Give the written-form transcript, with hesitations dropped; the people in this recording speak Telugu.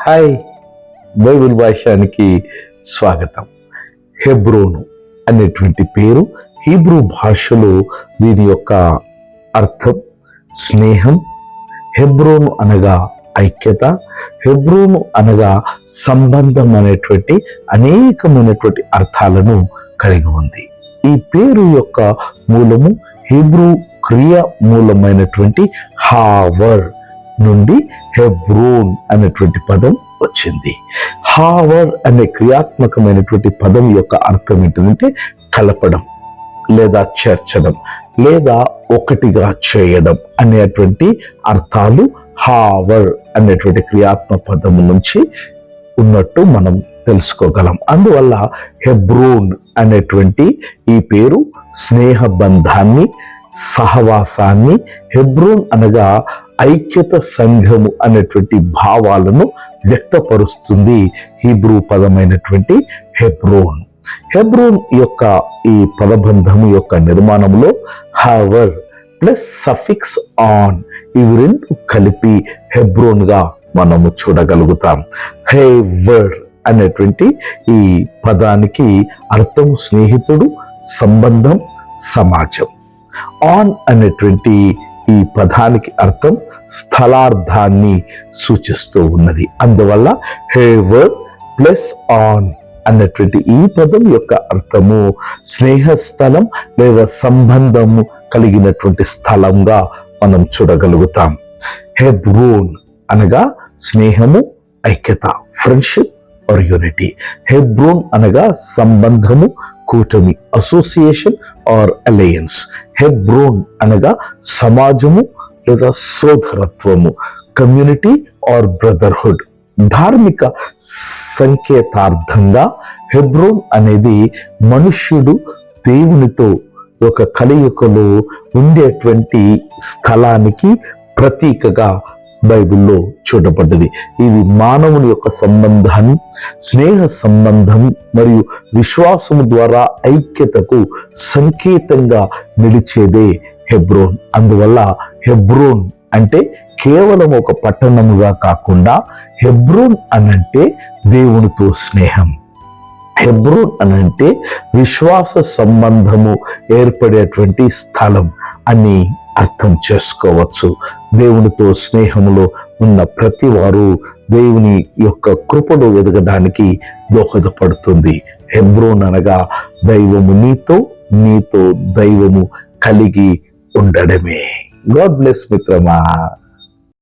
హాయ్, బైబిల్ భాషానికి స్వాగతం. హెబ్రోను అనేటువంటి పేరు హీబ్రూ భాషలో దీని యొక్క అర్థం స్నేహం. హెబ్రోను అనగా ఐక్యత, హెబ్రోను అనగా సంబంధం అనేటువంటి అనేకమైనటువంటి అర్థాలను కలిగి ఉంది. ఈ పేరు యొక్క మూలము హీబ్రూ క్రియ మూలమైనటువంటి హావర్ నుండి హెబ్రోన్ అనేటువంటి పదం వచ్చింది. హావర్ అనే క్రియాత్మకమైనటువంటి పదం యొక్క అర్థం ఏంటంటే కలపడం లేదా చేర్చడం లేదా ఒకటిగా చేయడం అనేటువంటి అర్థాలు హావర్ అనేటువంటి క్రియాత్మక పదం నుంచి ఉన్నట్టు మనం తెలుసుకోగలం. అందువల్ల హెబ్రోన్ అనేటువంటి ఈ పేరు స్నేహ బంధాన్ని, సహవాసాన్ని, హెబ్రోన్ అనగా ఐక్యత, సంఘము అనేటువంటి భావాలను వ్యక్తపరుస్తుంది హీబ్రూ పదమైనటువంటి హెబ్రోన్. హెబ్రోన్ యొక్క ఈ పదబంధము యొక్క నిర్మాణంలో హావర్ ప్లస్ సఫిక్స్ ఆన్ ఇవి రెండు కలిపి హెబ్రోన్ గా మనము చూడగలుగుతాం. హేవర్ అనేటువంటి ఈ పదానికి అర్థం స్నేహితుడు, సంబంధం, సమాజం. ఆన్ అనేటువంటి ఈ పదానికి అర్థం స్థలార్థాన్ని సూచిస్తూ ఉన్నది. అందువల్ల హేవర్ ప్లస్ ఆన్ అన్నటువంటి ఈ పదం యొక్క అర్థము స్నేహస్థలం లేదా సంబంధము కలిగినటువంటి స్థలంగా మనం చూడగలుగుతాం. హెబ్రోన్ అనగా స్నేహము, ఐక్యత, ఫ్రెండ్షిప్ ఆర్ యూనిటీ. హెబ్రోన్ అనగా సంబంధము, కూటమి, అసోసియేషన్ ఆర్ అలయన్స్. హెబ్రోన్ అనగా సమాజము లేదా సోదరత్వము, కమ్యూనిటీ ఆర్ బ్రదర్హుడ్. ధార్మిక సంకేతార్థంగా హెబ్రోన్ అనేది మనుష్యుడు దేవునితో ఒక కలయికలో ఉండేటువంటి స్థలానికి ప్రతీకగా బైబిల్లో చూడబడ్డది. ఇది మానవుని యొక్క సంబంధాన్ని, స్నేహ సంబంధం మరియు విశ్వాసము ద్వారా ఐక్యతకు సంకేతంగా నిలిచేదే హెబ్రోన్. అందువల్ల హెబ్రోన్ అంటే కేవలం ఒక పట్టణముగా కాకుండా హెబ్రోన్ అనంటే దేవునితో స్నేహం. హెబ్రోన్ అనంటే విశ్వాస సంబంధము ఏర్పడేటువంటి స్థలం అని అర్థం చేసుకోవచ్చు. దేవునితో స్నేహములో ఉన్న ప్రతి వారు దేవుని యొక్క కృపలో ఎదగడానికి దోహదపడుతుంది. హెబ్రోన్ అనగా దైవము నీతో, నీతో దైవము కలిగి ఉండడమే. గాడ్ బ్లెస్ మిత్రమా.